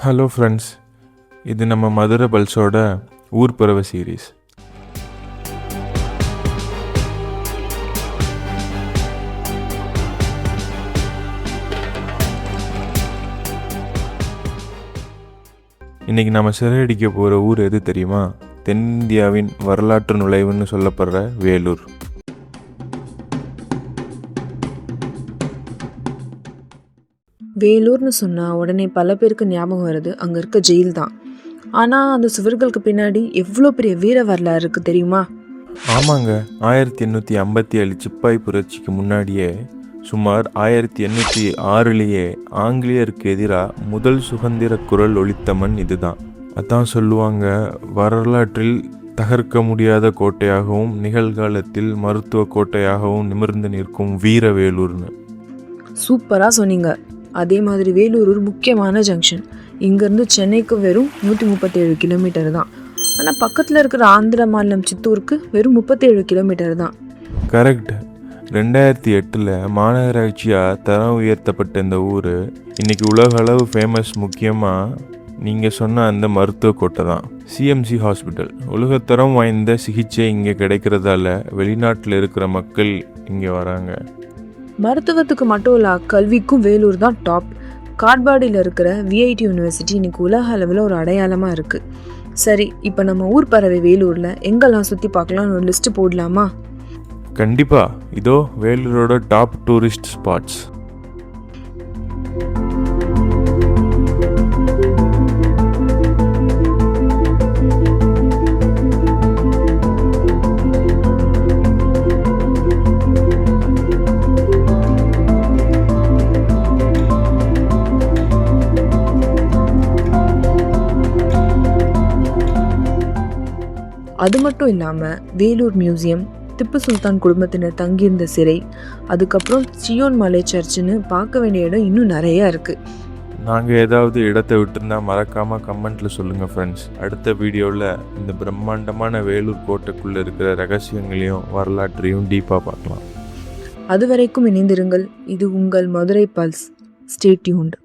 Hello friends, இது நம்ம மதுரை பல்ஸோட ஊர் பறவை சீரீஸ். இன்றைக்கி நம்ம சிறையடிக்க போகிற ஊர் எது தெரியுமா? தென்னிந்தியாவின் வரலாற்று நுழைவுன்னு சொல்லப்படுற வேலூர். வேலூர்னு சொன்னால் உடனே பல பேருக்கு ஞாபகம் வருது அங்கே இருக்க ஜெயில் தான். ஆனால் அந்த சுவர்களுக்கு பின்னாடி எவ்வளோ பெரிய வீர வரலாறு இருக்குது தெரியுமா? ஆமாங்க, 1857 சிப்பாய் புரட்சிக்கு முன்னாடியே சுமார் 1806 ஆங்கிலேயருக்கு எதிராக முதல் சுதந்திர குரல் ஒலித்த மண் இதுதான். அதான் சொல்லுவாங்க, வரலாற்றில் தகர்க்க முடியாத கோட்டையாகவும் நிகழ்காலத்தில் மருத்துவ கோட்டையாகவும் நிமிர்ந்து நிற்கும் வீர வேலூர்னு. சூப்பராக சொன்னீங்க. அதே மாதிரி வேலூர் ஒரு முக்கியமான ஜங்ஷன். இங்கேருந்து சென்னைக்கு வெறும் 137 கிலோமீட்டர் தான். ஆனால் பக்கத்தில் இருக்கிற ஆந்திர மாநிலம் சித்தூருக்கு வெறும் 37 கிலோமீட்டர் தான். கரெக்ட். 2008 மாநகராட்சியாக தரம் உயர்த்தப்பட்ட இந்த ஊர் இன்றைக்கி உலக அளவு ஃபேமஸ். முக்கியமாக நீங்கள் சொன்ன அந்த மருத்துவ கோட்டை தான். சிஎம்சி ஹாஸ்பிட்டல் உலகத்தரம் வாய்ந்த சிகிச்சை இங்கே கிடைக்கிறதால வெளிநாட்டில் இருக்கிற மக்கள் இங்கே வராங்க. மருத்துவத்துக்கு மட்டும் இல்லை, கல்விக்கும் வேலூர் தான் டாப். காட்பாடியில் இருக்கிற விஐடி யூனிவர்சிட்டி இன்னைக்கு உலக அளவில் ஒரு அடையாளமாக இருக்குது. சரி, இப்போ நம்ம ஊர் பறவை வேலூரில் எங்கெல்லாம் சுற்றி பார்க்கலாம்னு ஒரு லிஸ்ட்டு போடலாமா? கண்டிப்பாக. இதோ வேலூரோட டாப் டூரிஸ்ட் ஸ்பாட்ஸ். அது மட்டும் இல்லாமல் வேலூர் மியூசியம், திப்பு சுல்தான் குடும்பத்தினர் தங்கியிருந்த சிறை, அதுக்கப்புறம் சியோன் மலை சர்ச்சுன்னு பார்க்க வேண்டிய இடம் இன்னும் நிறையா இருக்குது. நாங்கள் ஏதாவது இடத்தை விட்டுருந்தா மறக்காமல் கமெண்ட்டில் சொல்லுங்கள் ஃப்ரெண்ட்ஸ். அடுத்த வீடியோவில் இந்த பிரம்மாண்டமான வேலூர் கோட்டைக்குள்ளே இருக்கிற ரகசியங்களையும் வரலாற்றையும் டீப்பாக பார்க்கலாம். அது வரைக்கும் இணைந்திருங்கள். இது உங்கள் மதுரை பல்ஸ். Stay tuned.